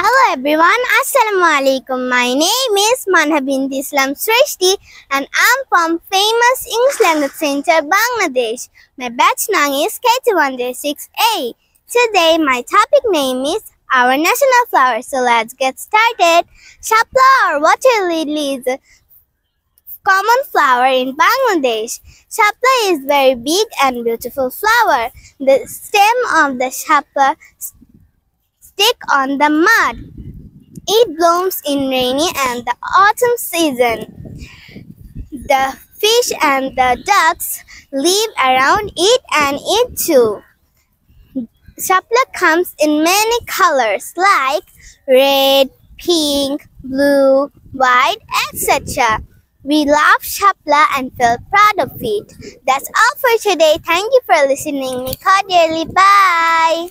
Hello everyone, Assalamualaikum. My name is Manha binti Islam Srishti and I'm from famous English Language Center, Bangladesh. My batch name is KT106A. Today my topic name is our national flower. So let's get started. Shapla or water lily is a common flower in Bangladesh. Shapla is very big and beautiful flower. The stem of the shapla stick on the mud. It blooms in rainy and the autumn season. The fish and the ducks live around it and eat too. Shapla comes in many colors like red, pink, blue, white, etc. We love Shapla and feel proud of it. That's all for today. Thank you for listening. Me cordially. Bye.